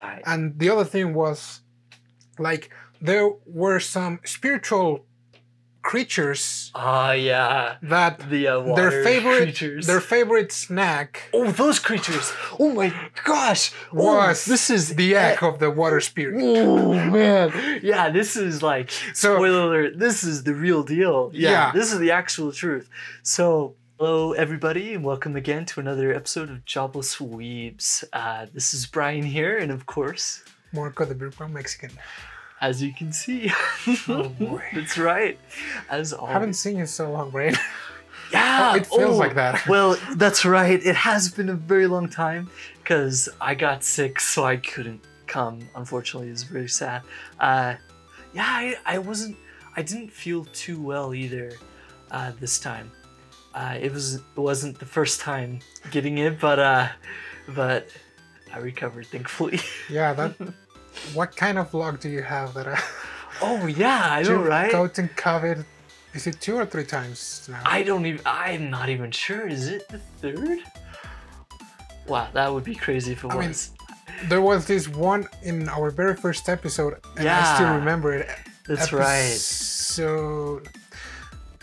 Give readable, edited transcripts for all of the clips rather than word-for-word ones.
And the other thing was, like, there were some spiritual creatures. Yeah. That the water creatures. Their favorite snack. Oh, those creatures! Oh my gosh! Was this is the egg of the water spirit. Oh man! Yeah, this is like spoiler alert. This is the real deal. Yeah, this is the actual truth. So, hello everybody, and welcome again to another episode of Jobless Weebs. This is Brian here, and of course, Marco the Beer Brown Mexican. As you can see. Oh boy. That's right. As always. I haven't seen you in so long, Brian. Yeah. It feels like that. Well, that's right. It has been a very long time because I got sick, so I couldn't come. Unfortunately, it's very sad. I didn't feel too well either this time. It wasn't the first time getting it, but I recovered, thankfully. Yeah, what kind of luck do you have that? Oh yeah, I know, right? Gotten COVID. Is it 2 or 3 times now? I'm not even sure. Is it the 3rd? Wow, that would be crazy if it was. There was this one in our very first episode, and I still remember it. That's right. So,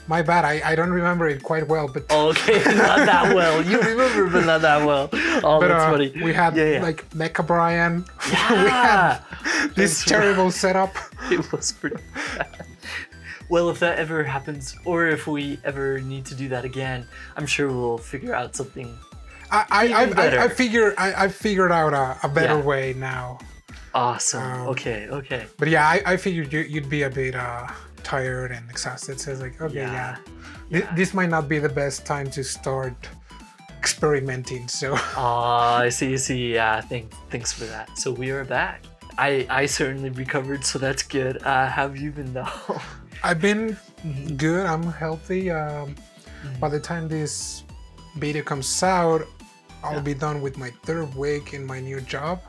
my bad. I don't remember it quite well, but okay, not that well. You remember, but not that well. Oh, that's funny. We had like Mecha Brian. Yeah. We had this terrible setup. It was pretty bad. Well, if that ever happens, or if we ever need to do that again, I'm sure we'll figure out something. I figured out a better way now. Awesome. Okay. But yeah, I figured you'd be a bit tired and exhausted. So it's like, okay, this might not be the best time to start experimenting. So. I see. Yeah, thanks for that. So we are back. I certainly recovered, so that's good. How have you been though? I've been good. I'm healthy. By the time this video comes out, I'll be done with my 3rd week in my new job.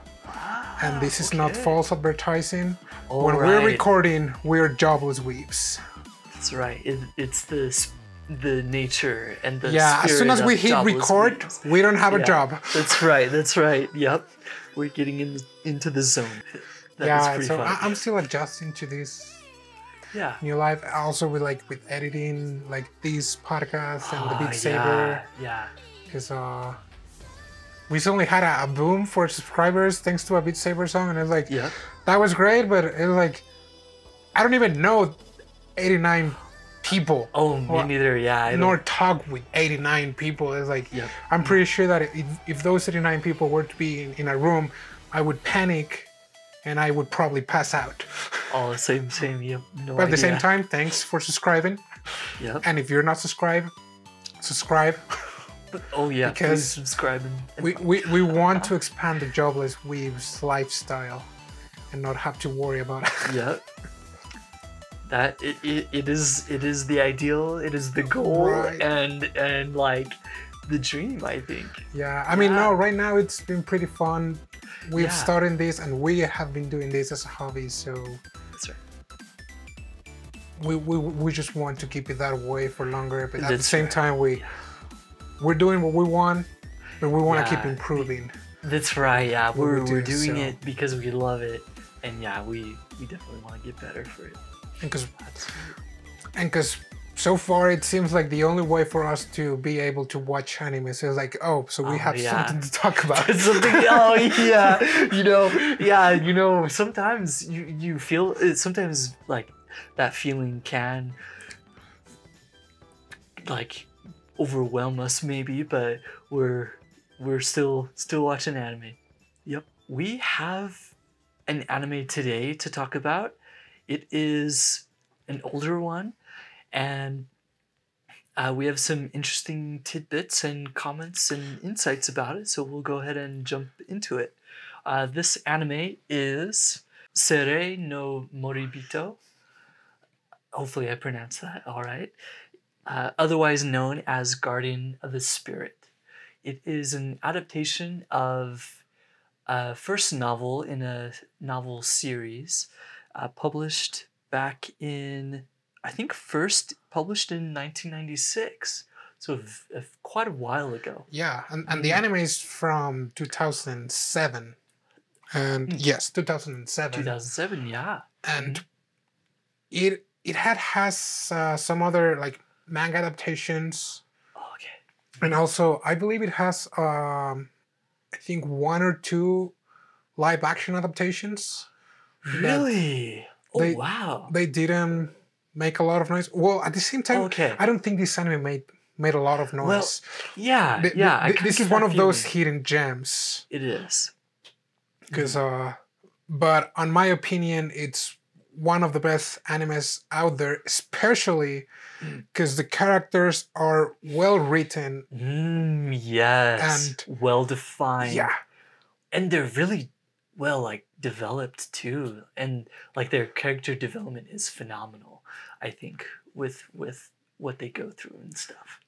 And this is not false advertising. When we're recording, we're jobless weebs. That's right. It's the nature and the as soon as we hit record, we don't have a job. That's right. Yep. We're getting into the zone. That is pretty fun. I'm still adjusting to this new life. Also with editing, like these podcasts and the Beat Saber. Yeah. Because we suddenly had a boom for subscribers thanks to a Beat Saber song, and it's like, that was great, but it was like, I don't even know 89 people. Oh, me neither. Yeah. Nor talk with 89 people. It's like, I'm pretty sure that if those 89 people were to be in a room, I would panic and I would probably pass out. Oh, same. Yep. But at the same time, thanks for subscribing. Yep. And if you're not subscribed, subscribe. Because please subscribe. We want to expand the Jobless Weebs lifestyle and not have to worry about it. Yep. That it is the ideal, it is the goal, and like the dream, I think. Yeah, I mean, no, right now it's been pretty fun. We've started this, and we have been doing this as a hobby, so that's right. We just want to keep it that way for longer, but at the same time we're doing what we want, but we want to keep improving. That's right. Yeah, we're doing it because we love it, and we definitely want to get better for it. And because so far it seems like the only way for us to be able to watch anime, so it's like, so we have something to talk about. Sometimes you feel it. Sometimes like that feeling can like overwhelm us maybe, but we're still watching anime. Yep, we have an anime today to talk about. It is an older one, and we have some interesting tidbits and comments and insights about it, so we'll go ahead and jump into it. This anime is Serei no Moribito. Hopefully I pronounced that all right. Otherwise known as Guardian of the Spirit. It is an adaptation of a first novel in a novel series published back in, I think first published in 1996. So quite a while ago. Yeah, and the anime is from 2007. And yes, 2007. 2007, yeah. And it has some other like manga adaptations. Okay. And also, I believe it has I think 1 or 2 live action adaptations. Really? Oh, wow. They didn't make a lot of noise. Well, at the same time, Okay. I don't think this anime made a lot of noise. Well, yeah, This is one of those hidden gems. It is. Because, but on my opinion, it's one of the best animes out there, especially because the characters are well written. Yes. And well defined. Yeah. And they're really well like developed too. And like their character development is phenomenal, I think, with what they go through and stuff.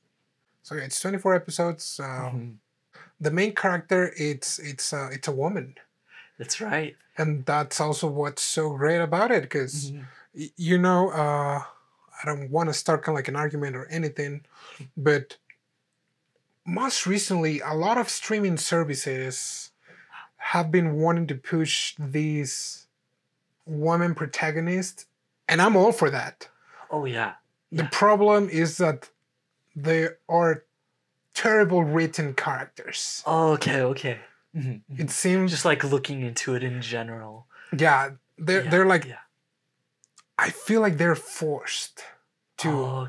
So yeah, it's 24 episodes. The main character, it's a woman. That's right. And that's also what's so great about it, because I don't want to start kind of like an argument or anything, but most recently, a lot of streaming services have been wanting to push these women protagonists, and I'm all for that. Oh yeah. The problem is that they are terrible written characters. Oh, okay. It seems just like looking into it in general. Yeah, they're like. Yeah. I feel like they're forced to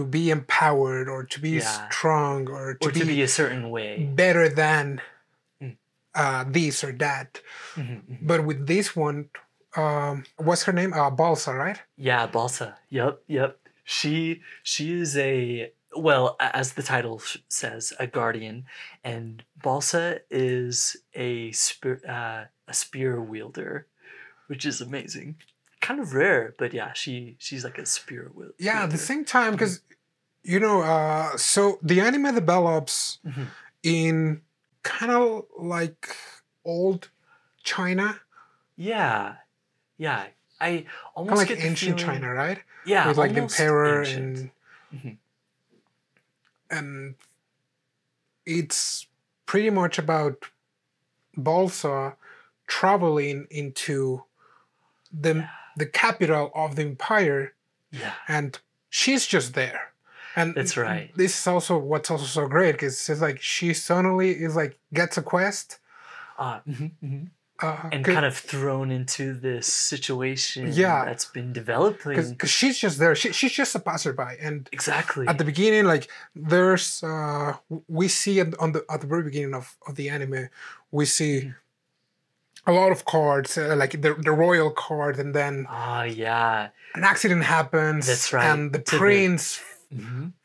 be empowered or to be strong or to be a certain way, better than this or that. But with this one, what's her name? Balsa, right? Yeah, Balsa. Yep. She is well, as the title says, a guardian, and Balsa is a spear wielder, which is amazing. Kind of rare, but yeah, she's like a spear wielder. Yeah, at the same time, because so the anime develops in kind of like old China. Yeah. I almost kind of get like ancient feeling, China, right? Yeah, with like the emperor ancient. and it's pretty much about Balsa traveling into the capital of the empire. Yeah. And she's just there. And that's right. This is also what's also so great, because it's like she suddenly is like gets a quest. And kind of thrown into this situation that's been developing. Because she's just there. She's just a passerby. And exactly. At the beginning, like there's we see at the very beginning of the anime, we see a lot of cards, like the royal card, and then an accident happens. That's right. And the prince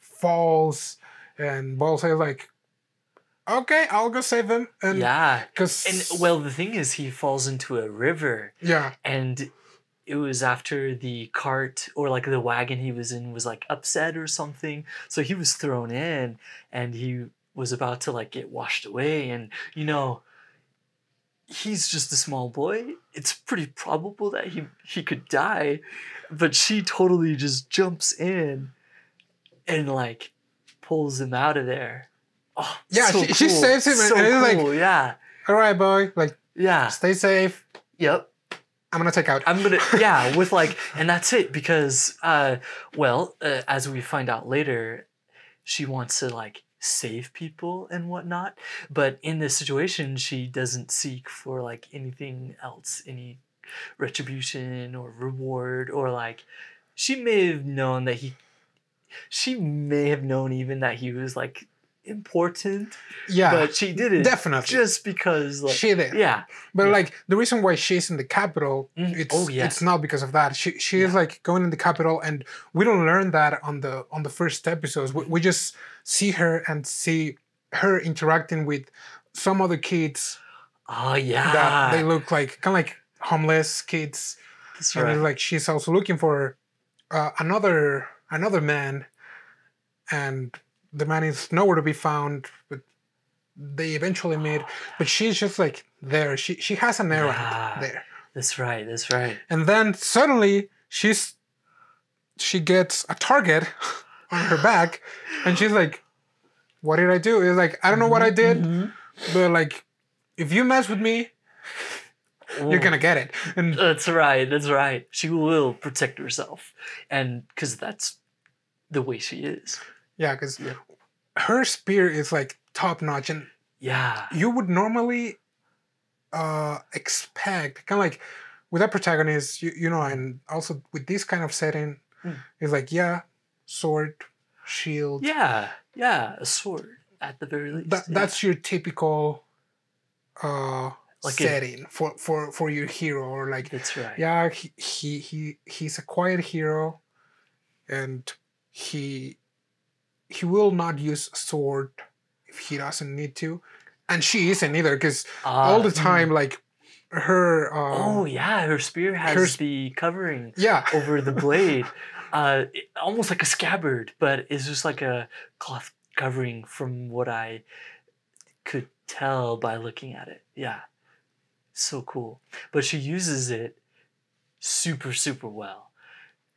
falls, and Balsa is like, okay, I'll go save him. And well, the thing is, he falls into a river. Yeah. And it was after the cart or like the wagon he was in was like upset or something, so he was thrown in, and he was about to like get washed away, and he's just a small boy. It's pretty probable that he could die, but she totally just jumps in and like pulls him out of there. Oh, yeah, so she saves him, and it's cool. Like, all right, boy, like, stay safe. Yep. I'm gonna take out. With like, and that's it, because as we find out later, she wants to like save people and whatnot, but in this situation she doesn't seek for like anything else, any retribution or reward, or like she may have known even that he was like important, but she did it definitely just because like she did. But like the reason why she's in the capital, it's not because of that. She is like going in the capital, and we don't learn that on the first episodes. We just see her and see her interacting with some other kids. That they look like kind of like homeless kids. That's and right. Like she's also looking for another man, and the man is nowhere to be found, but they eventually meet. But she's just like there. She has an errand there. That's right. And then suddenly she gets a target on her back, and she's like, "What did I do?" It's like, I don't know what I did, but like, if you mess with me, you're gonna get it. And That's right. That's right. She will protect herself, and because that's the way she is. yeah, because her spear is like top notch, and Yeah. you would normally expect kind of like with that protagonist, you know, and also with this kind of setting, it's like sword, shield. Yeah. Yeah. A sword at the very least. That's your typical Like setting for your hero, or like That's right. yeah, he's a quiet hero, and he will not use a sword if he doesn't need to, and she isn't either, because all the time like her oh yeah, her spear has the covering over the blade, almost like a scabbard, but it's just like a cloth covering from what I could tell by looking at it. Yeah, so cool. But she uses it super well.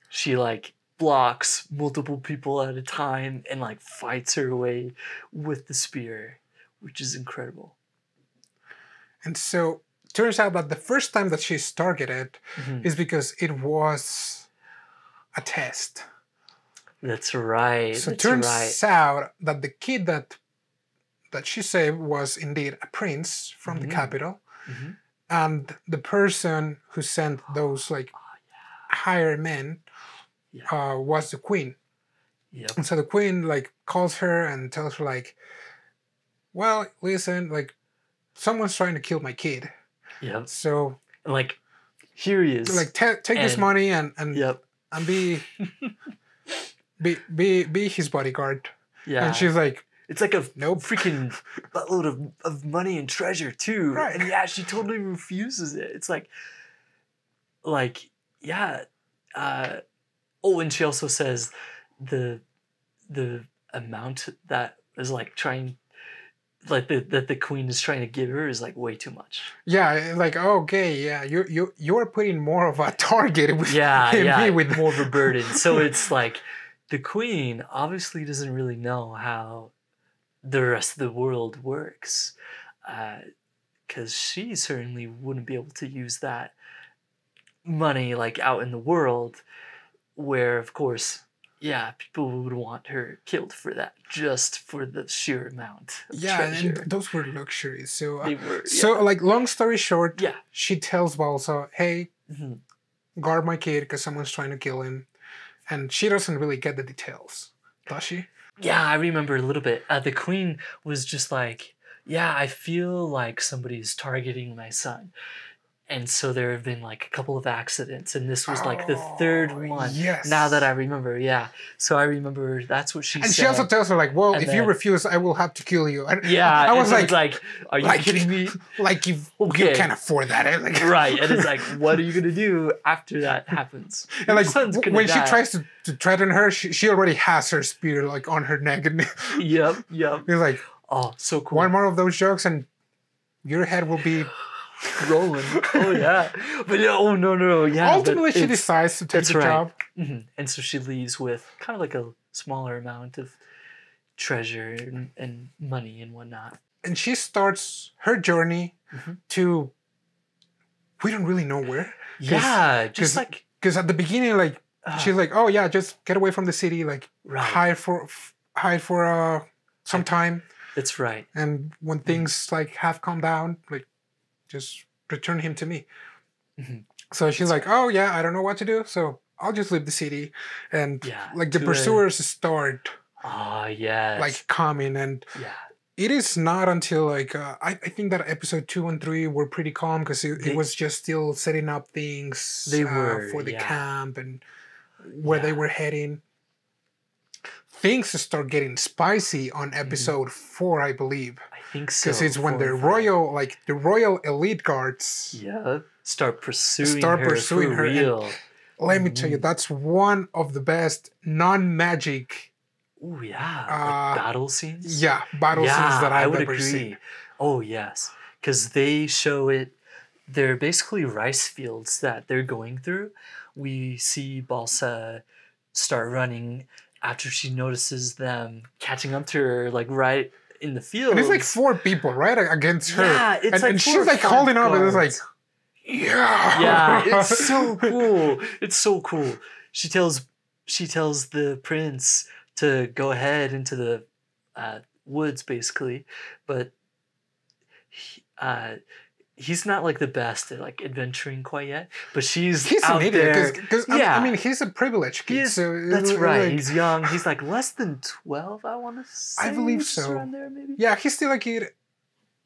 She like blocks multiple people at a time and like fights her way with the spear, which is incredible. And so turns out that the first time that she's targeted is because it was a test. That's right. So it turns out that the kid that she saved was indeed a prince from the capital, and the person who sent those like hired men was the queen. Yep. And so the queen like calls her and tells her like, well, listen, like someone's trying to kill my kid. Yep. So like here he is. Like take this money and be his bodyguard. Yeah. And she's like, it's like a freaking buttload of money and treasure too. Right. And yeah, she totally refuses it. It's like yeah. And she also says the amount that is like trying, like that the queen is trying to give her is like way too much. Yeah, like okay, yeah, you're putting more of a target with me with more of a burden. So it's like the queen obviously doesn't really know how the rest of the world works, because she certainly wouldn't be able to use that money like out in the world, where of course people would want her killed for that, just for the sheer amount of treasure. And those were luxuries. So they were, so like long story short, she tells Balsa, hey, guard my kid because someone's trying to kill him, and she doesn't really get the details, does she? Yeah, I remember a little bit. The queen was just like, I feel like somebody's targeting my son. And so there have been like a couple of accidents, and this was like the third one. Yes. Now that I remember, So I remember that's what she said. And she also tells her like, well, if you refuse, I will have to kill you. And I was like, are you kidding me? Like you can't afford that. Eh? Like, right. And it's like, what are you gonna do after that happens? And like when she tries to threaten her, she already has her spear like on her neck. And Yep. It's like, oh, so cool. One more of those jokes, and your head will be rolling. Oh yeah. But no. Yeah. Ultimately, she decides to take the job. And so she leaves with kind of like a smaller amount of treasure and money and whatnot. And she starts her journey to, we don't really know where. Yeah, just like, because at the beginning, like she's like, oh yeah, just get away from the city, like hide for some time. That's right. And when things like have calmed down, like just return him to me. So she's like, oh yeah, I don't know what to do, so I'll just leave the city. And like the pursuers start like coming, and it is not until like I think that episode 2 and 3 were pretty calm, because it was just still setting up things for the camp and where they were heading. Things start getting spicy on episode 4, I believe. I think so. Because it's when the royal elite guards start pursuing her. Real. Let me tell you, that's one of the best non-magic like battle scenes. Yeah, battle scenes that I've ever seen. Oh yes, because they show it. They're basically rice fields that they're going through. We see Balsa start running after she notices them catching up to her, like right in the field. And it's like 4 people, right, against her. Yeah, it's and she's like holding up, and it's like, Yeah, it's so cool. It's so cool. She tells the prince to go ahead into the woods, basically, but he, he's not like the best at like adventuring quite yet. But he's out an idiot there. because Yeah, I mean he's a privileged kid. That's right. Like, he's young. He's like less than 12, I want to say. I believe just so. around there, maybe. Yeah, he's still a kid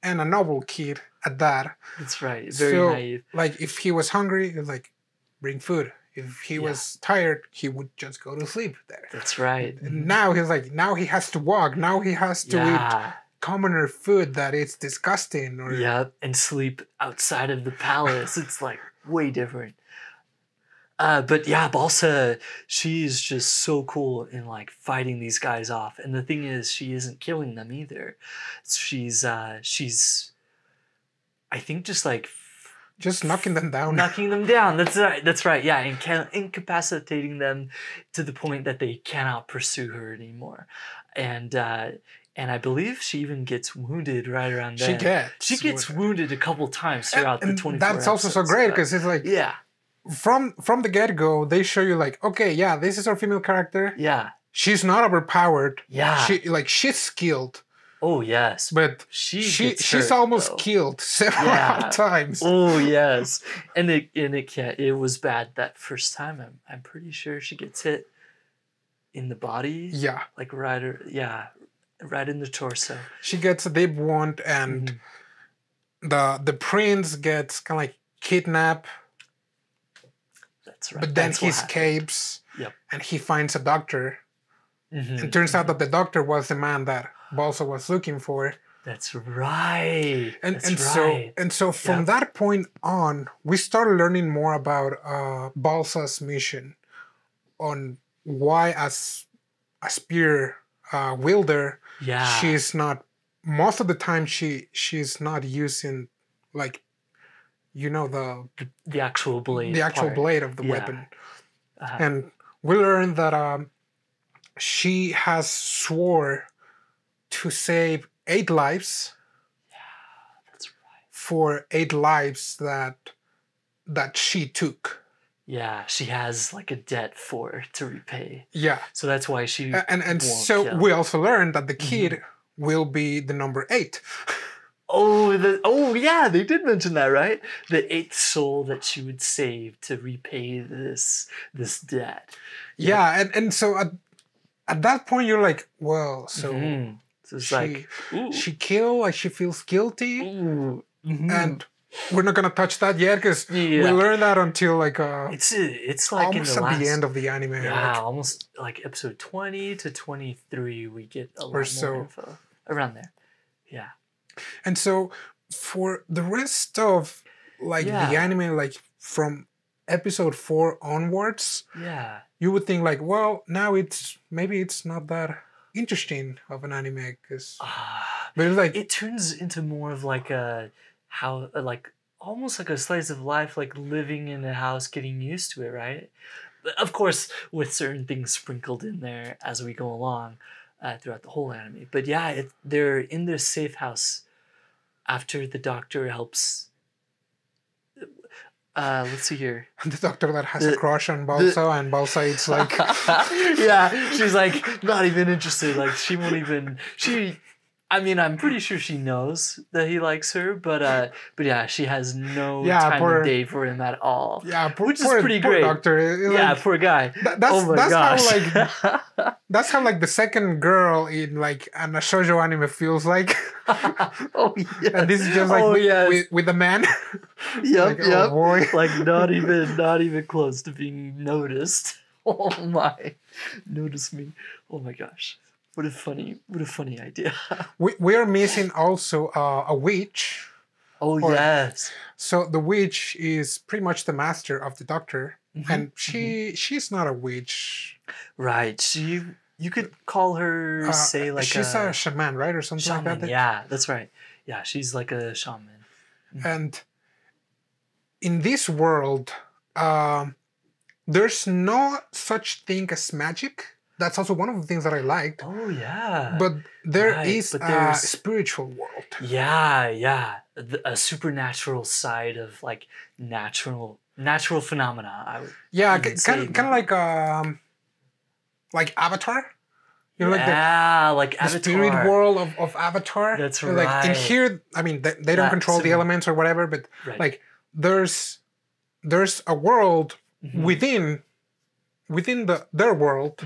and a noble kid at that. That's right. Very naive. Like if he was hungry, he'd like bring food. If he was tired, he would just go to sleep there. That's right. And now he's like, now he has to walk. Now he has to eat commoner food that is disgusting. Or and sleep outside of the palace. It's like way different. But yeah, Balsa, she's just so cool in like fighting these guys off. And the thing is, she isn't killing them either. She's I think just like just knocking them down. Knocking them down. That's right. That's right. Yeah, and incapacitating them to the point that they cannot pursue her anymore. And I believe she even gets wounded right around then. She gets wounded a couple times throughout the 24 That's also so great because it's like from the get-go they show you like, okay, yeah, this is our female character. Yeah. She's not overpowered. Yeah. She's skilled. Oh yes, but she's almost killed several times. Oh yes, and it was bad that first time. I'm pretty sure she gets hit in the body. Yeah, like right in the torso. She gets a deep wound, and the prince gets kind of like kidnapped. That's right. But then he escapes. Yep. And he finds a doctor. It turns out that the doctor was the man that Balsa was looking for. That's right. So from that point on, we started learning more about Balsa's mission, on why as a spear wielder, she's not, most of the time she's not using like, you know, the actual blade. The actual blade of the weapon. And we learned that she has swore to save 8 lives. Yeah, that's right. For 8 lives that she took. Yeah, she has like a debt to repay. Yeah. So that's why she and so kill. We also learned that the kid will be the number 8. Oh yeah, they did mention that, right? The 8th soul that she would save to repay this debt. Yeah, and so at that point you're like, well, so it's she killed, like she feels guilty, and we're not gonna touch that yet because we learned that until like it's like almost at the end of the anime. Yeah, almost like episode 20 to 23, we get a lot more info around there. Yeah. And so for the rest of like the anime, like from episode 4 onwards, you would think like, well, now maybe it's not that interesting of an anime because, but it's like it turns into more of like almost like a slice of life, like living in a house, getting used to it, right? But of course, with certain things sprinkled in there as we go along throughout the whole anime. But yeah, they're in this safe house after the doctor helps. Let's see here. The doctor that has a crush on Balsa, and Balsa it's like she's like not even interested. Like she won't even. I mean, I'm pretty sure she knows that he likes her, but yeah, she has no time of day for him at all. Yeah, which is pretty great. Doctor, like, poor guy. That's how like the second girl in like an shoujo anime feels like. And this is just like with the man. Yep, Oh boy. Like not even close to being noticed. Oh my, notice me. Oh my gosh. What a funny idea. We are missing also a witch. Oh yes. So the witch is pretty much the master of the doctor, and she's not a witch. Right. You could call her she's a shaman, right, or something shaman, like that. Yeah, that's right. Yeah, she's like a shaman. And in this world, there's no such thing as magic. that's also one of the things that I liked. Oh yeah. But there is but a there's spiritual world. yeah, a supernatural side of like natural phenomena. I would Yeah, even kind say of like Avatar. You know, like like the spirit Avatar. world of Avatar. That's Like in right. here, I mean, they don't control the elements or whatever, but Right. like there's a world within their world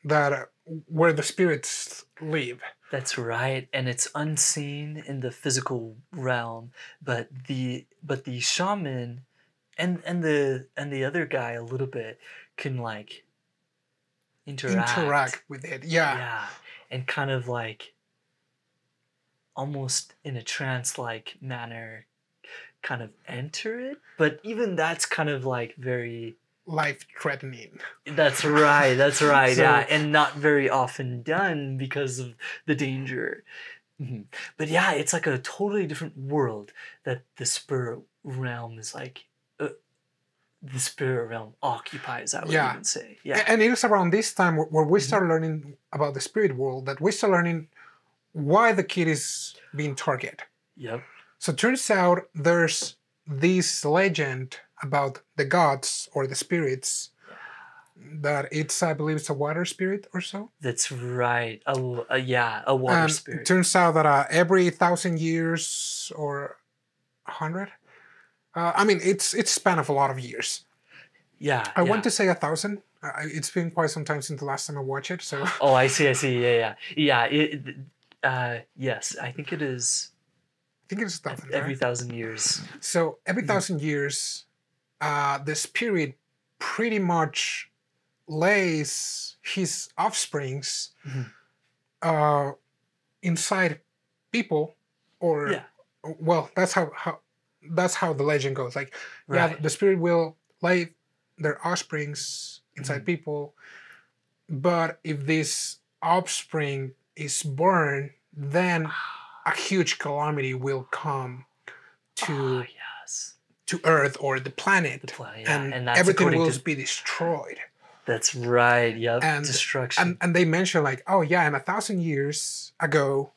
that where the spirits live. That's right, and it's unseen in the physical realm, but the shaman and the other guy a little bit can like Interact with it. Yeah, and kind of like almost in a trance-like manner kind of enter it, but even that's kind of like very life-threatening. That's right, so, yeah, and not very often done because of the danger. But yeah, it's like a totally different world that the spirit realm is like the spirit realm occupies, I would even say. Yeah. And it is around this time where we start learning about the spirit world, that we start learning why the kid is being targeted. Yep. So it turns out there's this legend about the gods or the spirits that it's, I believe it's a water spirit or so. That's right. A water spirit. It turns out that every 1,000 years or 100, I mean, it's span of a lot of years. Yeah. I want to say 1,000. It's been quite some time since the last time I watched it. So. Oh, I see. Yeah. Yes, I think it is. I think it's 1,000. Every 1,000 years. So every 1,000 years, the spirit pretty much lays his offsprings inside people, or well, that's how the legend goes. Like, the spirit will lay their offsprings inside people, but if this offspring is born, then a huge calamity will come to Earth or the planet, and everything will be destroyed. That's right. Yep. And destruction. And they mention like, oh yeah, and 1,000 years ago,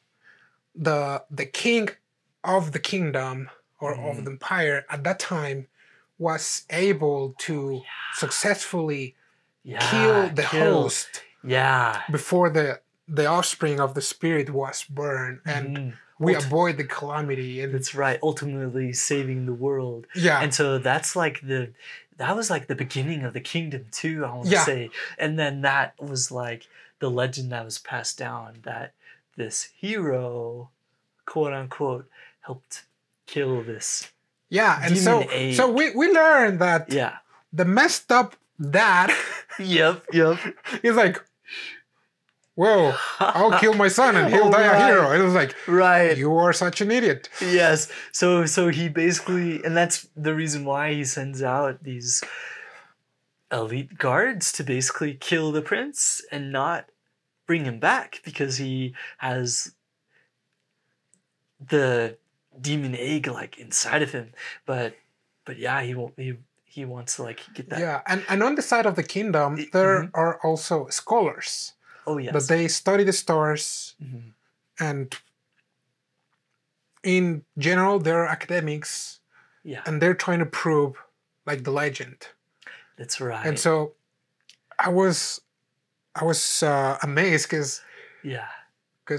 the king of the kingdom or of the empire at that time was able to successfully kill the host before the offspring of the spirit was burned, and we avoid the calamity. And that's right, ultimately saving the world. Yeah. And so that's like that was like the beginning of the kingdom too, I want to say. And then that was like the legend that was passed down, that this hero, quote unquote, helped kill this and so we learned that the messed up dad he's like, whoa, I'll kill my son and he'll die a hero. It was like, you are such an idiot. Yes. So he basically, and that's the reason why he sends out these elite guards to basically kill the prince and not bring him back, because he has the demon egg like inside of him. But yeah, he wants to like get that. Yeah, and on the side of the kingdom, there are also scholars. Oh yes. That they study the stars, and in general, they're academics. Yeah. And they're trying to prove like the legend. That's right. And so I was amazed because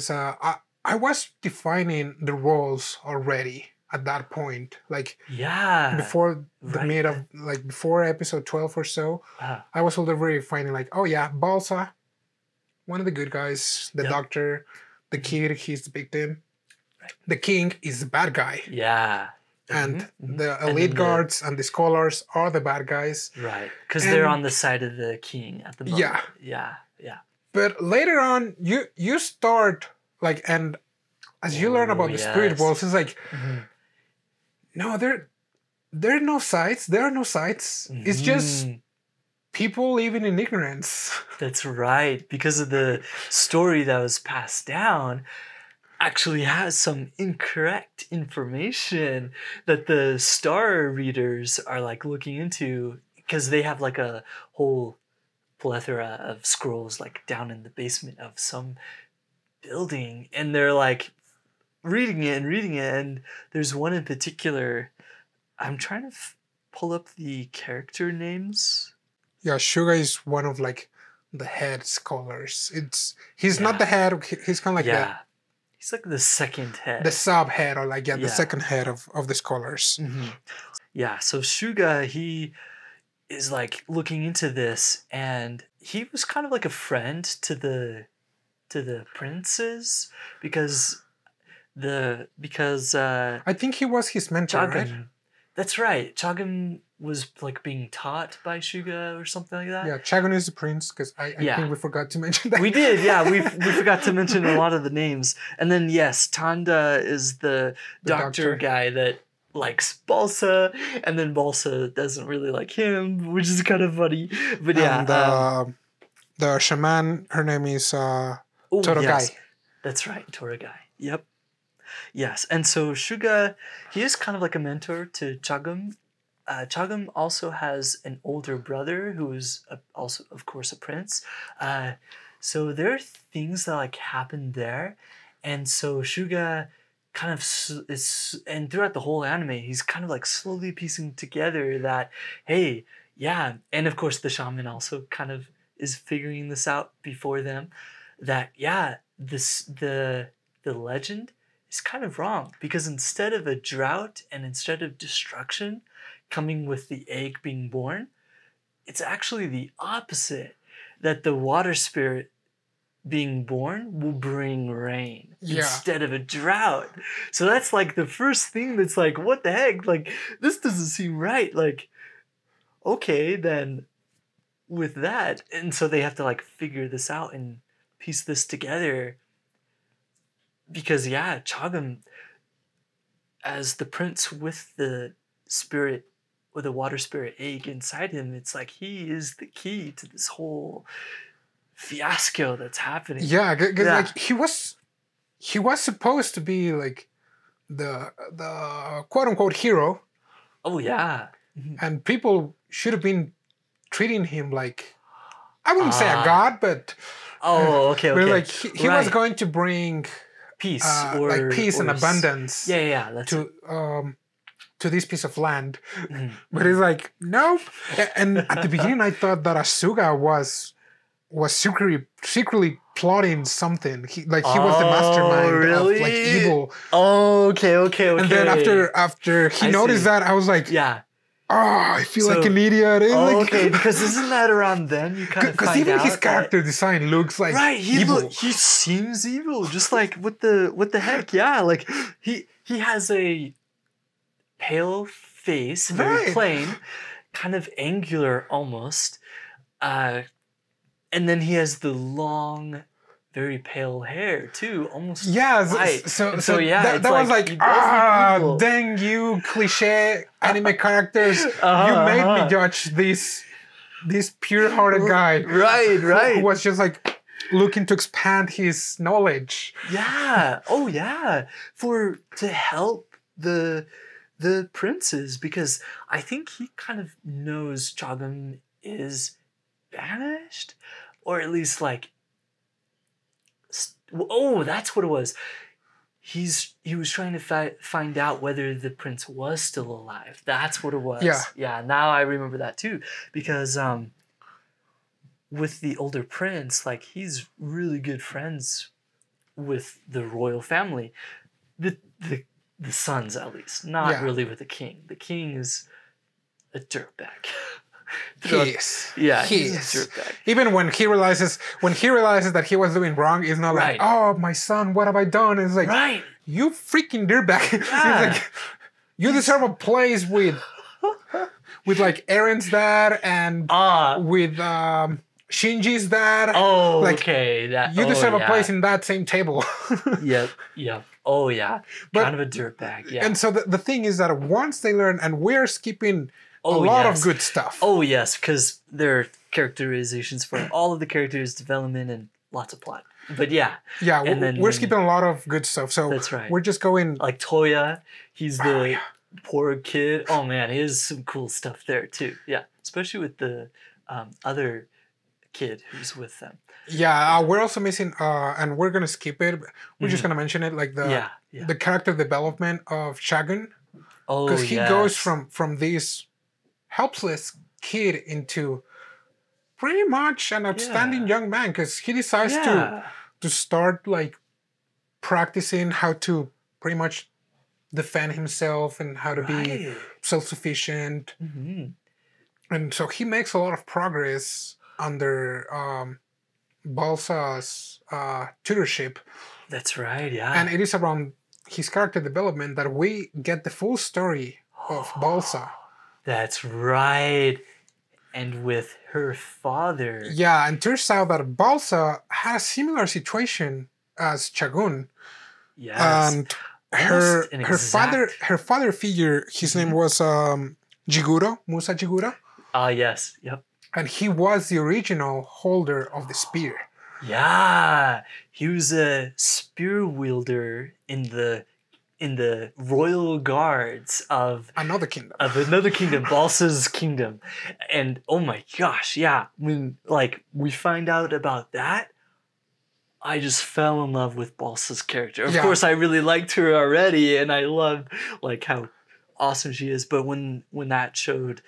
I was defining the roles already at that point, like before the before episode 12 or so. I was already finding like, oh yeah, Balsa, one of the good guys, the doctor, the kid, he's the victim, the king is the bad guy, and the elite guards and the scholars are the bad guys, right? Because they're on the side of the king at the moment. Yeah. But later on, you start like, and as you learn about the spirit world, it's like, no, there are no sides. There are no sides. It's just people living in ignorance. That's right. Because of the story that was passed down actually has some incorrect information that the star readers are like looking into, because they have like a whole plethora of scrolls like down in the basement of some building, and they're like reading it, and there's one in particular. I'm trying to pull up the character names. Yeah, Suga is one of like the head scholars. He's not the head. He's kind of like he's like the second head, the sub head, or like the second head of the scholars. Mm-hmm. Yeah. So Suga, he is like looking into this, and he was kind of like a friend to the princes because I think he was his mentor, right? That's right. Chagan was like being taught by Suga or something like that. Yeah, Chagan is the prince, because I think we forgot to mention that. We did, yeah. We forgot to mention a lot of the names. And then yes, Tanda is the doctor guy that likes Balsa, and then Balsa doesn't really like him, which is kind of funny. But yeah. The shaman, her name is Torogai. Yes. That's right, Torogai. Yep. Yes, and so Suga, he is kind of like a mentor to Chagum. Chagum also has an older brother who is also, of course, a prince. So there are things that like happen there, and so Suga kind of is, and throughout the whole anime, he's kind of like slowly piecing together that, hey, yeah, and of course the shaman also kind of is figuring this out before them, that the legend is kind of wrong, because instead of a drought and instead of destruction coming with the egg being born, it's actually the opposite, that the water spirit being born will bring rain instead of a drought. So that's like the first thing that's like, what the heck? Like, this doesn't seem right. Like, okay, then with that. And so they have to like figure this out and piece this together. Because Chagam, as the prince with the spirit, with the water spirit egg inside him, it's like he is the key to this whole fiasco that's happening. Yeah, because like he was supposed to be like the quote unquote hero. Oh yeah. And people should have been treating him like, I wouldn't say a god, but okay. But like he was going to bring peace, peace and abundance. That's to this piece of land. But it's like, nope. And at the beginning I thought that Asuga was secretly plotting something. He was the mastermind of like evil. Okay. And then after he noticed that, I was like, I feel like an idiot. Okay, because isn't that around then you kind of find out? Because even his character design looks like evil. He seems evil, just like what the heck? Yeah, like he has a pale face, very plain, kind of angular almost, and then he has the long, very pale hair too, almost white. So that was like, dang you cliche anime characters, you made me judge this pure-hearted guy, right, who was just like looking to expand his knowledge. To help the princes, because I think he kind of knows Chagam is banished, or at least like, that's what it was. He was trying to find out whether the prince was still alive. That's what it was. Yeah. Now I remember that too, because with the older prince, like he's really good friends with the royal family, the sons at least, not really with the king. The king is a dirtbag. He's a dirtbag. Even when he realizes that he was doing wrong, it's not like, oh my son, what have I done? It's like, you freaking dirtbag. Yeah. Like, you deserve a place with like Eren's dad and with Shinji's dad. You deserve a place in that same table. Yep. Oh yeah. Kind of a dirtbag. Yeah. And so the thing is that once they learn, and we're skipping a lot of good stuff. Oh yes, because there are characterizations for all of the characters' development and lots of plot. But we're skipping a lot of good stuff. So that's right. We're just going like Toya. He's the poor kid. Oh man, he has some cool stuff there too. Yeah, especially with the other kid who's with them. Yeah, we're also missing, and we're gonna skip it. We're just Mhm. gonna mention it, like Yeah. the character development of Shagun, Oh, because he goes yes. from this helpless kid into pretty much an outstanding Yeah. young man, because he decides Yeah. to start like practicing how to pretty much defend himself and how to be Right. self-sufficient. Mhm. And so he makes a lot of progress under Balsa's tutorship. That's right. Yeah. And it is around his character development that we get the full story of Balsa. That's right. And with her father. Yeah, and turns out that Balsa had a similar situation as Chagun. Yes. And Almost an exact- her father figure, his name was Jiguro, Musa Jiguro. Yes. Yep. And he was the original holder of the spear. Yeah. He was a spear wielder in the royal guards of Another kingdom. another kingdom, Balsa's kingdom. And oh my gosh, yeah. When we find out about that, I just fell in love with Balsa's character. Of course, I really liked her already, and I love how awesome she is. But when that showed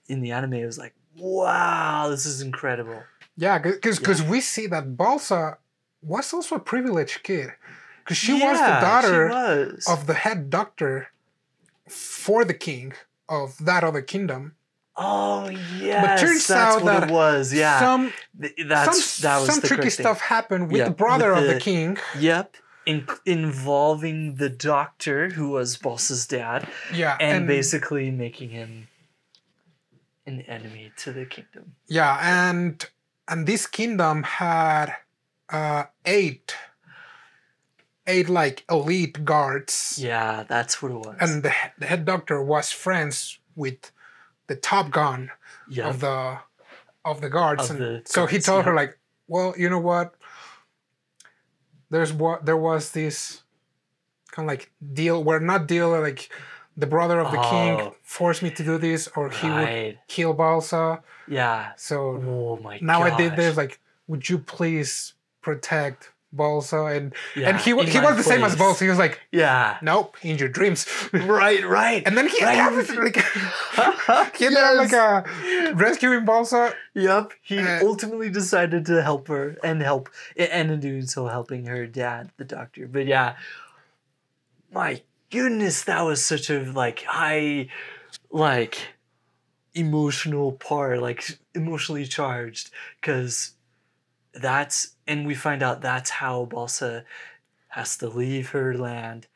in the anime, it was like, wow, this is incredible. Yeah, because we see that Balsa was also a privileged kid. Because she was the daughter of the head doctor for the king of that other kingdom. Oh, yes, but turns that's out what that it was. Yeah, some the tricky stuff happened with the brother of the king. Yep, involving the doctor who was Balsa's dad. Yeah, and basically making him an enemy to the kingdom. Yeah, and this kingdom had eight like elite guards. Yeah, that's what it was. And the head doctor was friends with the top gun of the guards, so he told her like, well, you know what? There was this kind of like deal, where not deal, like the brother of the king forced me to do this, or he would kill Balsa. Yeah. So now I did this. Like, would you please protect Balsa? And he was the same as Balsa. He was like, nope, in your dreams. Right. And then he ended up rescuing Balsa. Yep. He ultimately decided to help her and in doing so helping her dad, the doctor. But yeah, my goodness, that was such a high emotional part, emotionally charged, because and we find out that's how Balsa has to leave her land,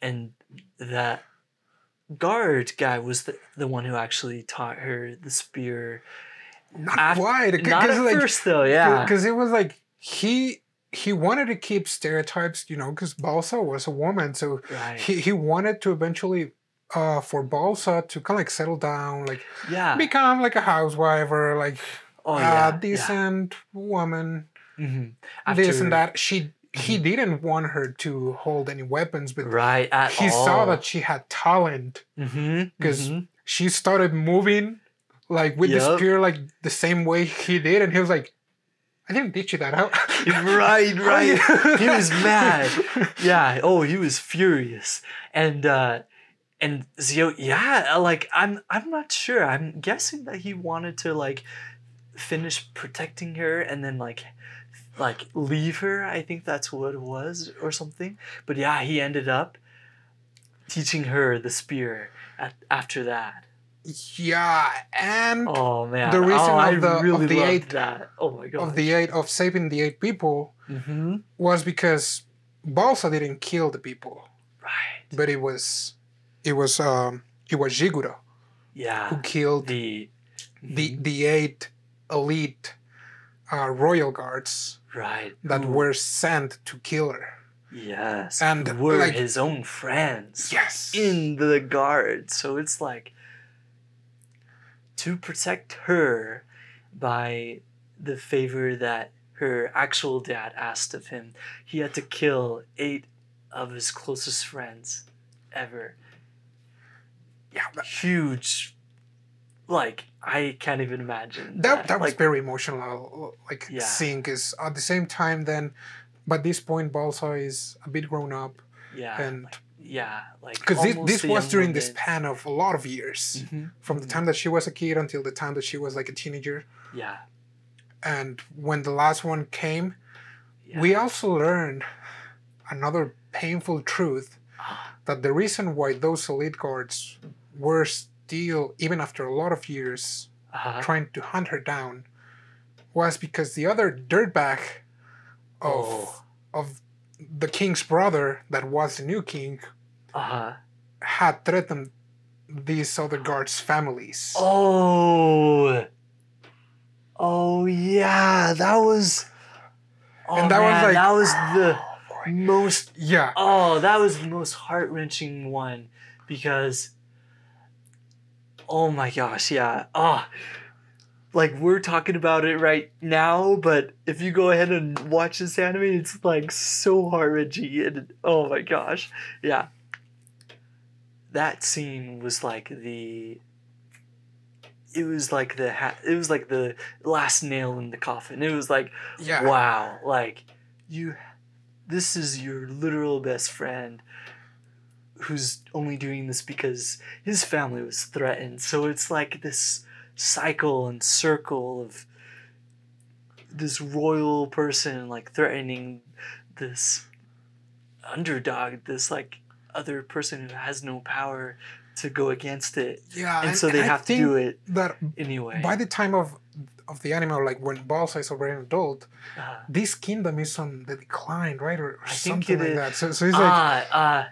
and that guard guy was the one who actually taught her the spear. Not quite. Not at first, though, yeah. Because it was like he wanted to keep stereotypes, because Balsa was a woman, so he wanted to eventually for Balsa to kind of settle down, become like a housewife or decent woman. Mm-hmm. This and that. He didn't want her to hold any weapons, but he saw that she had talent, because she started moving with the spear the same way he did, and he was like, I didn't teach you that. Right. He was mad. Yeah. Oh, he was furious. And Zio, I'm not sure. I'm guessing that he wanted to finish protecting her and then leave her. I think that's what it was or something. But yeah, he ended up teaching her the spear after that. Yeah, and oh man, the reason of the eight that. Oh my god, of saving the 8 people was because Balsa didn't kill the people, right? But it was Jiguro, who killed the 8 elite royal guards, right? That were sent to kill her. Yes, and were his own friends. Yes, in the guard. So it's to protect her by the favor that her actual dad asked of him, he had to kill 8 of his closest friends ever. Yeah, huge. like I can't even imagine That was like very emotional, like yeah seeing, because at the same time, then, by this point, Balsa is a bit grown up, yeah and like because almost this a was young during the woman. span of a lot of years, from the time that she was a kid until the time that she was like a teenager, Yeah. and when the last one came, Yeah. we also learned another painful truth, that the reason why those elite guards were still, even after a lot of years, trying to hunt her down, was because the other dirtbag of the king's brother, that was the new king, had threatened these other guards' families. Oh yeah, that was. Oh, and that man, was like, that was the most. Yeah. Oh, that was the most heart-wrenching one, because. Oh my gosh, yeah. Oh, like we're talking about it right now, but if you go ahead and watch this anime, it's like so heart-wrenching, and oh my gosh, yeah. That scene was like the. It was like the last nail in the coffin. It was like, wow, like this is your literal best friend who's only doing this because his family was threatened. So it's like this cycle and circle of this royal person like threatening this underdog, this like other person who has no power to go against it. Yeah, and so they have to do it that anyway. By the time of the anime, like when Balsa is already an adult, this kingdom is on the decline, right, or something like that. So it's like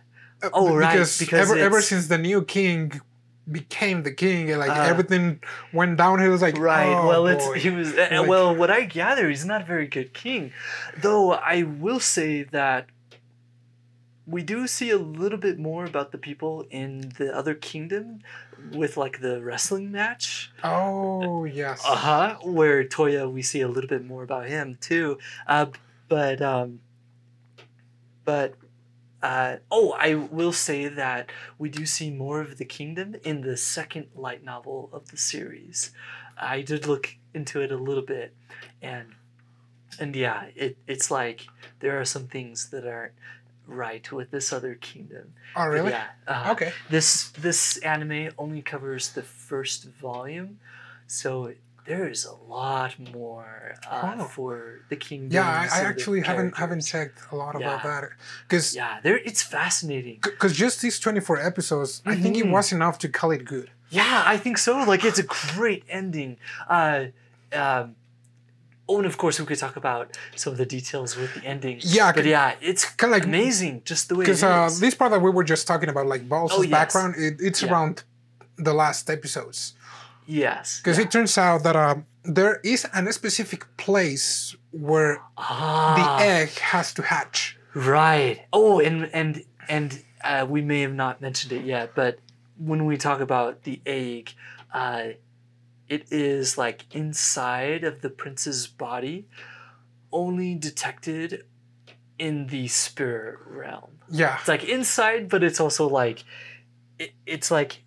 because ever since the new king became the king, and like everything went downhill. It's like, right. Oh, well, boy. he was well. What I gather, he's not a very good king, though. I will say that we do see a little bit more about the people in the other kingdom with like the wrestling match. Oh yes. Where Toya, we see a little bit more about him too. I will say that we do see more of the kingdom in the second light novel of the series. I did look into it a little bit, and yeah, it's like there are some things that aren't right with this other kingdom. Oh really? But yeah. Okay. This anime only covers the first volume, so there is a lot more for the kingdom. Yeah, I actually haven't checked a lot about that, because it's fascinating. Because just these 24 episodes, I think it was enough to call it good. Yeah, I think so. Like it's a great ending. And of course we could talk about some of the details with the ending. Yeah, but yeah, it's kind of like amazing just the way it is. Because this part that we were just talking about, like Balsa's background, it's around the last episodes. Yes. Because it turns out that there is a specific place where the egg has to hatch. Right. Oh, and we may have not mentioned it yet, but when we talk about the egg, it is like inside of the prince's body, only detected in the spirit realm. Yeah. It's like inside, but it's also like, it's like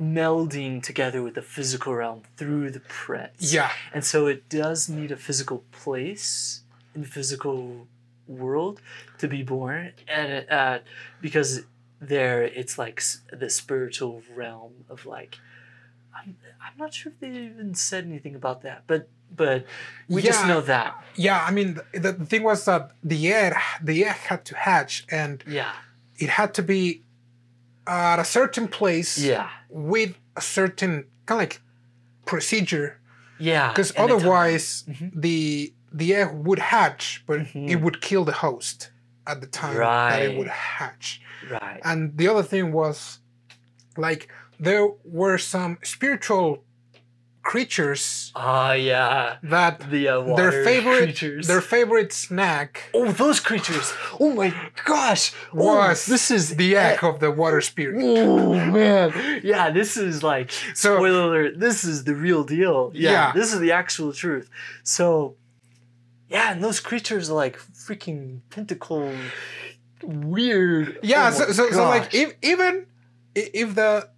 melding together with the physical realm through the prince. Yeah. And so it does need a physical place in the physical world to be born. And because there it's like the spiritual realm of like, I'm not sure if they even said anything about that, but we just know that. Yeah, I mean the thing was that the egg had to hatch, and it had to be at a certain place with a certain kind of like procedure. Yeah. Because otherwise the egg would hatch, but it would kill the host at the time that it would hatch. Right. And the other thing was, like, there were some spiritual creatures. That their favorite snack. Oh, those creatures! Oh my gosh! Was the egg of the water spirit. Oh man! Yeah, this is like spoiler alert. This is the real deal. Yeah, this is the actual truth. So, yeah, and those creatures are like freaking tentacle weird. Yeah, so like even if the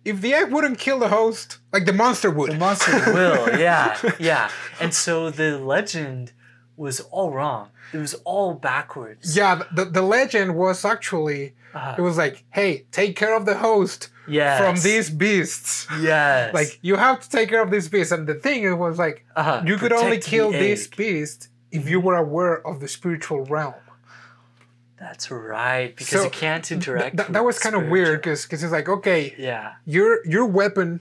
if the egg wouldn't kill the host, like the monster would. The monster will, yeah. And so the legend was all wrong. It was all backwards. Yeah, the legend was actually, it was like, hey, take care of the host from these beasts. Yes. Like, you have to take care of these beasts. And the thing, it was like, you could only kill this beast if you were aware of the spiritual realm. That's right, because you can't interact with that was kind of weird, because it's like, okay, your weapon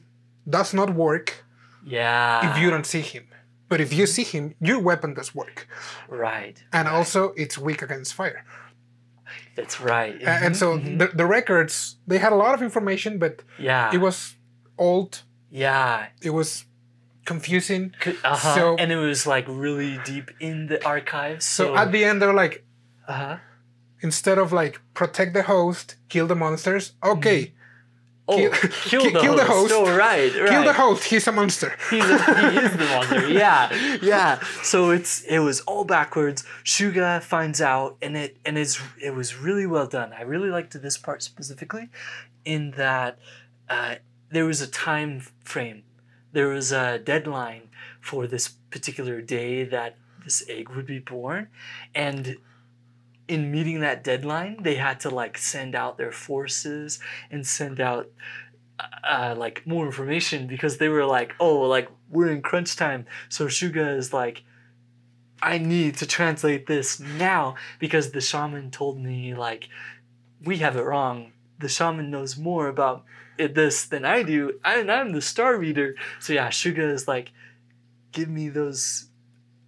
does not work if you don't see him. But if you see him, your weapon does work. Right. And also, it's weak against fire. That's right. And so the records, they had a lot of information, but it was old. Yeah. It was confusing. So, and it was like really deep in the archives. So at the end, they're like, instead of like protect the host, kill the monsters, okay. Kill the host. Oh, right. Kill the host. He's a monster. He is the monster. Yeah. So it was all backwards. Shuga finds out, and it was really well done. I really liked this part specifically, in that there was a time frame. There was a deadline for this particular day that this egg would be born, and in meeting that deadline, they had to like send out their forces and send out like more information, because they were like, oh, like we're in crunch time. So Shuga is like, I need to translate this now, because the shaman told me like, we have it wrong. The shaman knows more about this than I do, and I'm the star reader. So yeah, Shuga is like, give me those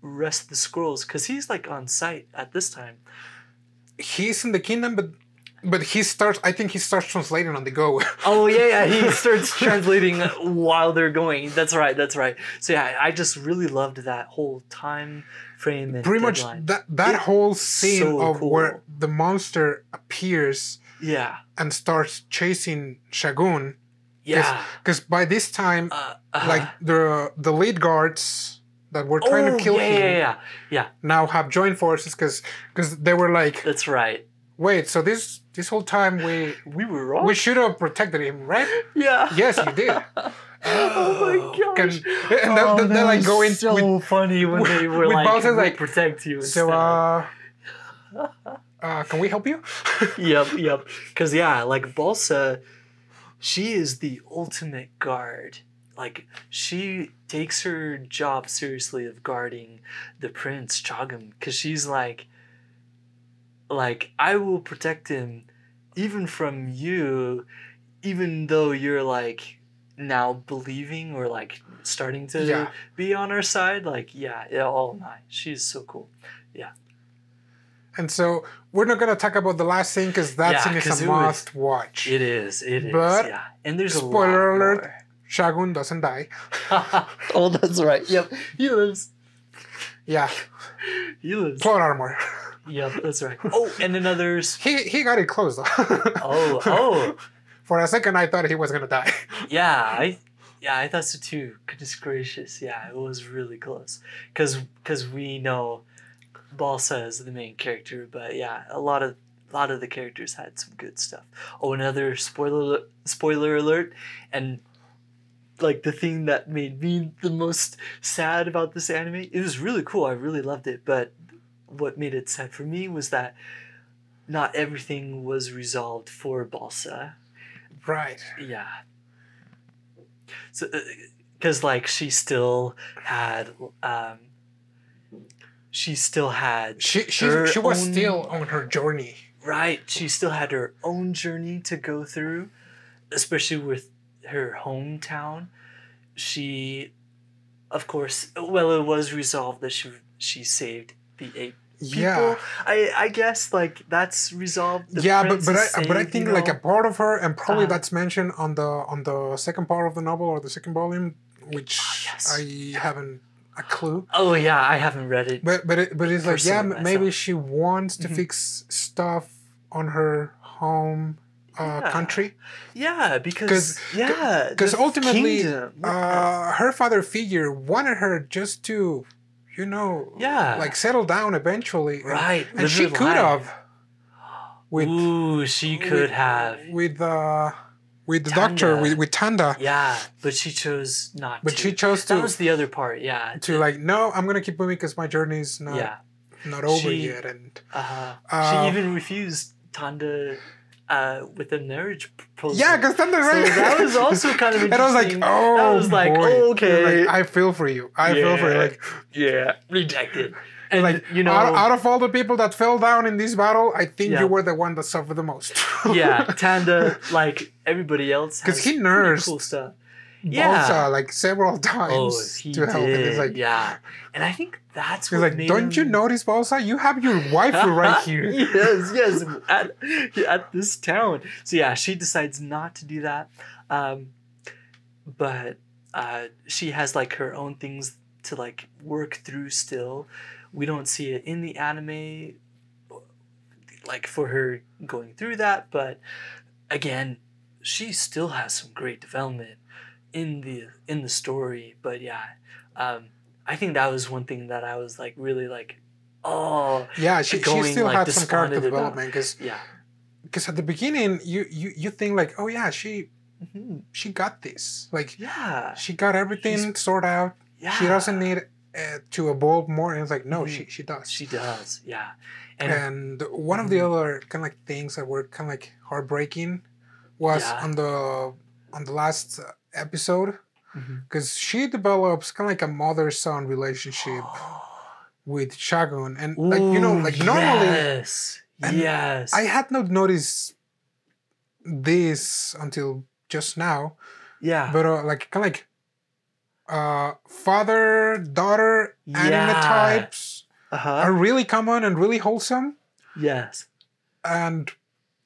rest of the scrolls, because he's like on site at this time. He's in the kingdom, but I think he starts translating on the go. Oh yeah, he starts translating while they're going. That's right. So yeah, I just really loved that whole time frame and pretty deadline. much that whole scene of cool. where the monster appears and starts chasing Shagun. Yeah. Because by this time, like the lead guards that were trying to kill him now have joined forces, because they were like, that's right. Wait, so this whole time we were wrong? We should have protected him, right? Yeah. Yes, you did. Oh my gosh. And they like go in so funny when they were like, Balsa, like protect you instead. So can we help you? Yep. Because like Balsa, she is the ultimate guard. Like, she takes her job seriously of guarding the prince, Chagam, because she's like, I will protect him even from you, even though you're like now believing or like starting to be on our side. Like, she's so cool. Yeah. And so we're not going to talk about the last scene, because that scene is a must watch. It is. But and there's spoiler a lot alert. More. Shagun doesn't die. Oh, that's right. Yep. He lives. Yeah. He lives. Plot armor. Yep, that's right. Oh, and another... He got it close, though. Oh. For a second, I thought he was going to die. I thought so too. Goodness gracious. Yeah, it was really close. Because we know Balsa is the main character, but yeah, a lot of the characters had some good stuff. Oh, another spoiler alert, and like the thing that made me the most sad about this anime, it was really cool. I really loved it, but what made it sad for me was that not everything was resolved for Balsa. Right. Yeah. So, because like she still had she was still on her journey. Right. She still had her own journey to go through, especially with her hometown. She, of course, it was resolved that she saved the 8 people. Yeah. I guess like that's resolved. But I think like a part of her, and probably that's mentioned on the second part of the novel, or the second volume, which I haven't a clue. Oh yeah, I haven't read it. But it's like maybe she wants to fix stuff on her home country. Yeah, because ultimately her father figure wanted her just to, like settle down eventually. Right. And she could have. She could have. With with the doctor, Tanda. with Tanda. Yeah, but she chose not But to. she chose to. That was the other part, yeah. To like, no, I'm gonna keep moving because my journey is not over yet. And she even refused Tanda with a marriage proposal. Yeah, because Tanda, right? So that was also kind of interesting. And I was like, oh, that was like, boy. oh, okay. Like, I feel for you. I feel for you. Like, rejected. And like, you know, out of all the people that fell down in this battle, I think you were the one that suffered the most. Tanda, like everybody else, because he nursed cool stuff. Balsa like several times he to help. did. And it's like, and I think that's what like, made don't you notice, Balsa? You have your wife right here. yes, at this town. So yeah, she decides not to do that, but she has like her own things to like work through still. We don't see it in the anime, like for her going through that, but again, she still has some great development in the story. But I think that was one thing that I was like really like, she still like, had some character development because at the beginning you think like, oh yeah, she got this, like she got everything sorted out. She doesn't need to evolve more, and it's like, no, she does. She does, And one of the other kind of like things that were kind of like heartbreaking was on the last episode, because she develops kind of like a mother-son relationship with Shagun, and like, you know, like normally, I had not noticed this until just now, but like kind of like father-daughter anime types are really common and really wholesome. And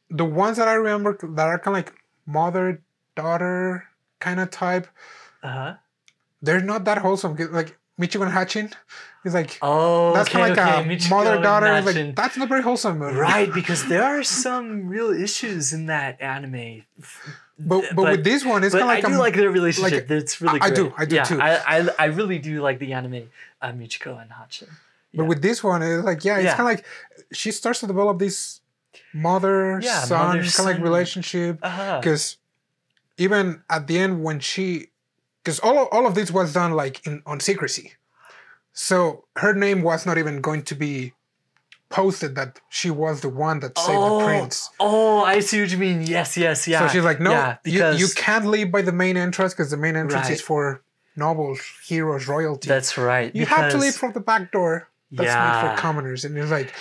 the ones that I remember that are kind of like mother-daughter kind of type, they're not that wholesome. Like Michigan Hatchin is like, that's kind of like a mother-daughter. Like, that's not very wholesome. Right, because there are some real issues in that anime. But with this one, it's kind of like I do like their relationship. It's really great. I do too. I really do like the anime Michiko and Hachin. But with this one, it's like, it's kind of like she starts to develop this mother-son kind of like relationship. Because even at the end when because all of this was done like on secrecy. So her name was not even going to be posted that she was the one that saved the prince. Oh, I see what you mean. Yes. So she's like, no, you can't leave by the main entrance because the main entrance is for nobles, heroes, royalty. That's right. You have to leave from the back door. That's made for commoners. And it's like,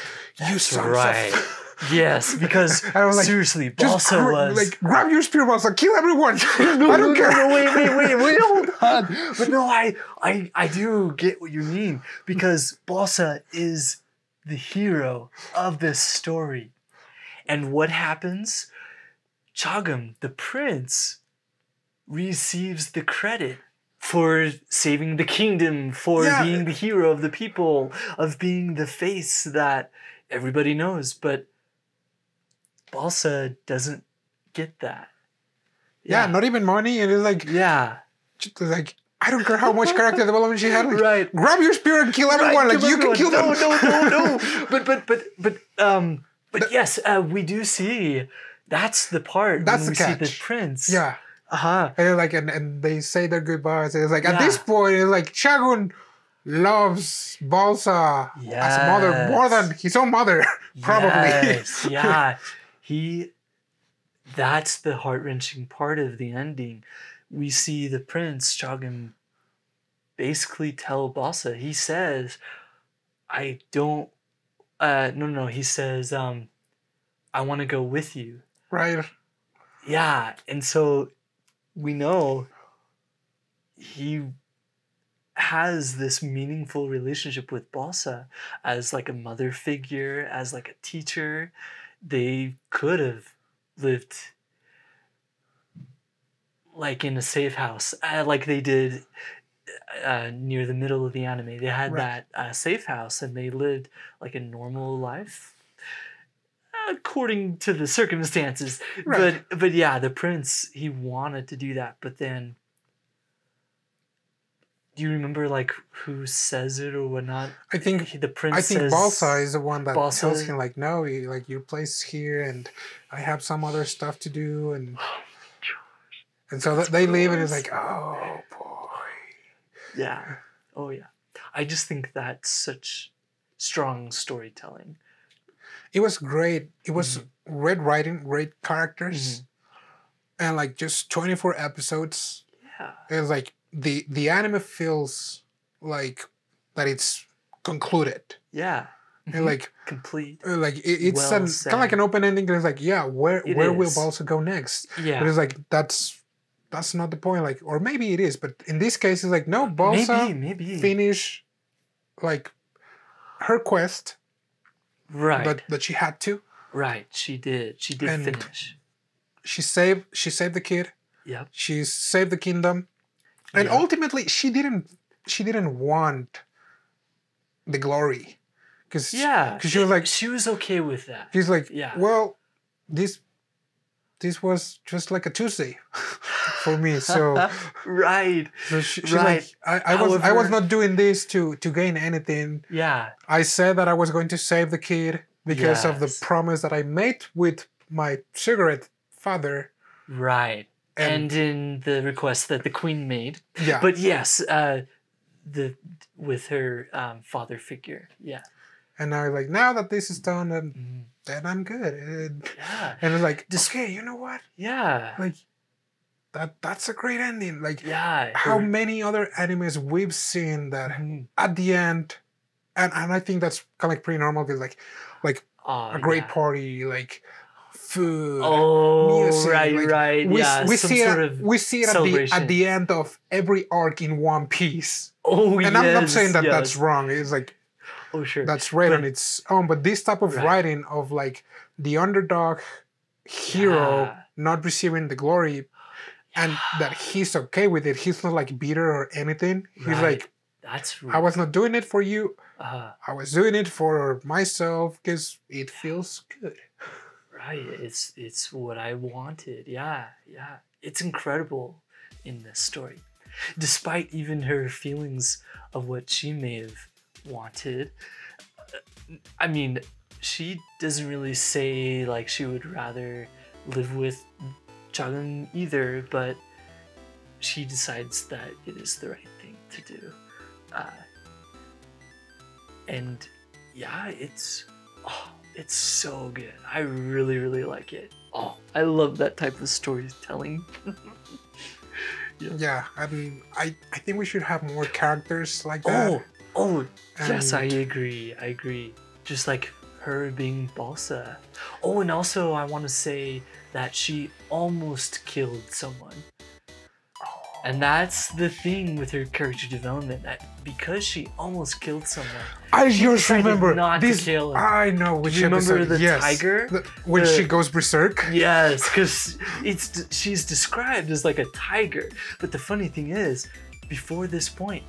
you sons of... Yes, because I was like, seriously, Balsa was like, grab your spear, Balsa, kill everyone. I don't care. No, wait, hold on. But no, I do get what you mean, because Balsa is the hero of this story. And what happens? Chagam, the prince, receives the credit for saving the kingdom, for being the hero of the people, of being the face that everybody knows. But Balsa doesn't get that. Not even money. And it's like, like, I don't care how much character development she had. Like, grab your spear and kill everyone. Like, you can kill them. No. But yes, we do see that's the part that's when we catch. see the prince. And like, and they say their goodbyes. And it's like, at this point, it's like, Shagun loves Balsa as a mother more than his own mother, probably. That's the heart-wrenching part of the ending. We see the prince, Shagun, basically tell Balsa, he says, I don't, he says, I want to go with you. Right. Yeah, and so we know he has this meaningful relationship with Balsa as like a mother figure, as like a teacher. They could have lived like in a safe house, like they did near the middle of the anime. They had that safe house, and they lived like a normal life according to the circumstances. But the prince, he wanted to do that, but then do you remember like who says it or whatnot? I think the prince. I think says, Balsa is the one that tells him like, no, like your place here, and I have some other stuff to do, and And so they leave, and it's like, oh boy. Yeah. Oh yeah. I just think that's such strong storytelling. It was great. It was great writing, great characters, and like just 24 episodes. Yeah. It's like the anime feels like that it's concluded. Yeah. And like complete. Like it's Well kind of said. like an open ending. It's like, yeah, where will is. Balsa go next? Yeah. But it's like that's not the point. Like, or maybe it is, but in this case, it's like no, Balsa maybe finish like her quest. Right. But she had to. Right. She did. She did And finish. She saved the kid. Yep. She saved the kingdom. And ultimately she didn't want the glory. Because she was like, she was okay with that. She's like, well, this was just like a Tuesday for me. So right. So she's like, I was not doing this to gain anything. Yeah. I said that I was going to save the kid because of the promise that I made with my cigarette father. Right. And in the request that the queen made. Yeah. But yes, with her father figure. Yeah. And I was like, now that this is done, then I'm good. And it's like, okay, you know what? Yeah. Like, that's a great ending. Like, yeah, how many other animes we've seen that at the end, and I think that's kind of like pretty normal because like a great party, like food, music, right, we see it at the end of every arc in One Piece. And I'm not saying that that's wrong. It's like, sure, that's great on its own. But this type of writing of like the underdog hero not receiving the glory. And that he's okay with it. He's not like bitter or anything. He's like, I was not doing it for you. I was doing it for myself because it feels good. Right. It's what I wanted. Yeah. It's incredible in this story. Despite even her feelings of what she may have wanted. I mean, she doesn't really say like she would rather live with Chagun either, but she decides that it is the right thing to do. And yeah, it's so good. I really, really like it. Oh, I love that type of storytelling. Yeah, I mean, I think we should have more characters like that. Yes, I agree. Just like her being Balsa. Oh, and also I want to say that she almost killed someone. And that's the thing with her character development, that because she almost killed someone, I just remember not to kill him. I know which Do you remember episode. the tiger? When she goes berserk? Yes, because she's described as like a tiger. But the funny thing is, before this point,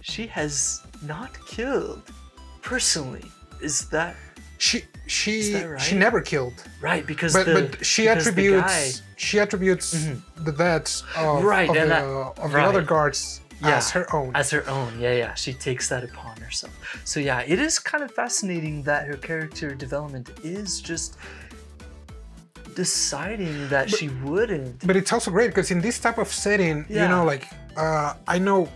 she has not killed personally. Is that She right? she never killed. Right, because but she attributes the deaths of the other guards as her own. As her own, yeah. She takes that upon herself. So yeah, it is kind of fascinating that her character development is just deciding that she wouldn't. But it's also great because in this type of setting, you know, like I know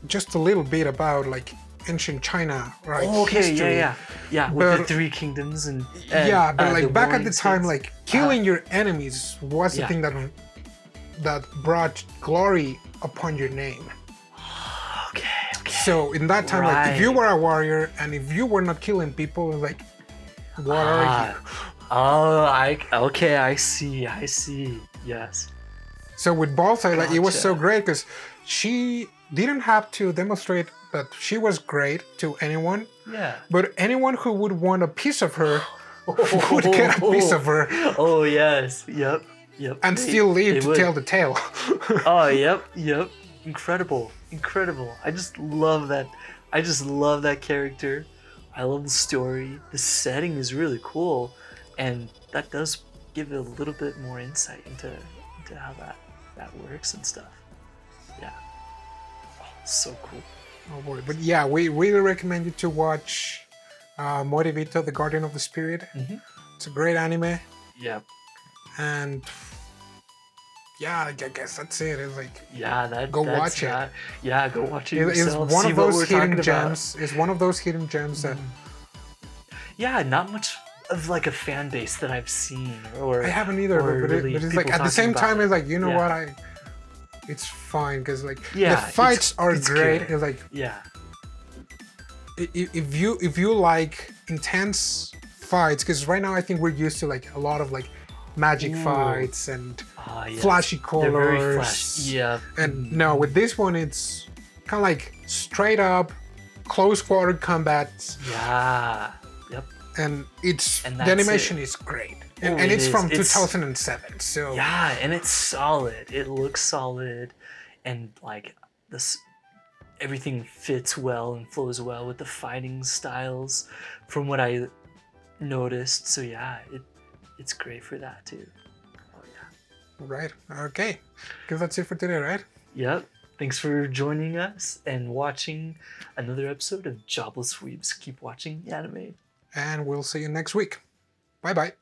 just a little bit about like ancient China, right? Oh, okay, history. yeah. With the three kingdoms and but like back at the time, like killing your enemies was the thing that brought glory upon your name. Okay. So in that time, like if you were a warrior and if you were not killing people, like what are you? Oh, I see. Yes. So with Balsa, like it was so great because she didn't have to demonstrate that she was great to anyone. Yeah. But anyone who would want a piece of her would get a piece of her. Oh yes. Yep. And still live to tell the tale. Oh, yep. Incredible. I just love that character. I love the story. The setting is really cool, and that does give a little bit more insight into how that works and stuff. Yeah. Oh, so cool. Oh boy. But yeah, we really recommend you to watch Moribito, the Guardian of the Spirit. It's a great anime. Yep. And yeah, I guess that's it. It's like Yeah, go that's watch it. Yeah, go watch it It's yourself. one See of what those we're hidden talking gems. It's one of those hidden gems that Yeah, not much of like a fan base that I've seen, or I haven't either. or But really it's like people at the talking same about time, it. it's like, you know Yeah. what, it's fine because like Yeah, the fights are it's great. good. It's like Yeah, if you like intense fights, because right now I think we're used to like a lot of like magic fights and yeah. flashy They're very colors. flashy. Yeah, And no, with this one it's kind of like straight up close quarter combat, yeah, yep. and the And that's animation is great. And, Oh, and it it's is. from It's- 2007, so Yeah, and it's solid. It looks solid, and like this, everything fits well and flows well with the fighting styles, from what I noticed. So yeah, it's great for that too. Oh yeah. right. Okay, because that's it for today, right? Yep. Thanks for joining us and watching another episode of Jobless Weebs. Keep watching the anime. And we'll see you next week. Bye bye.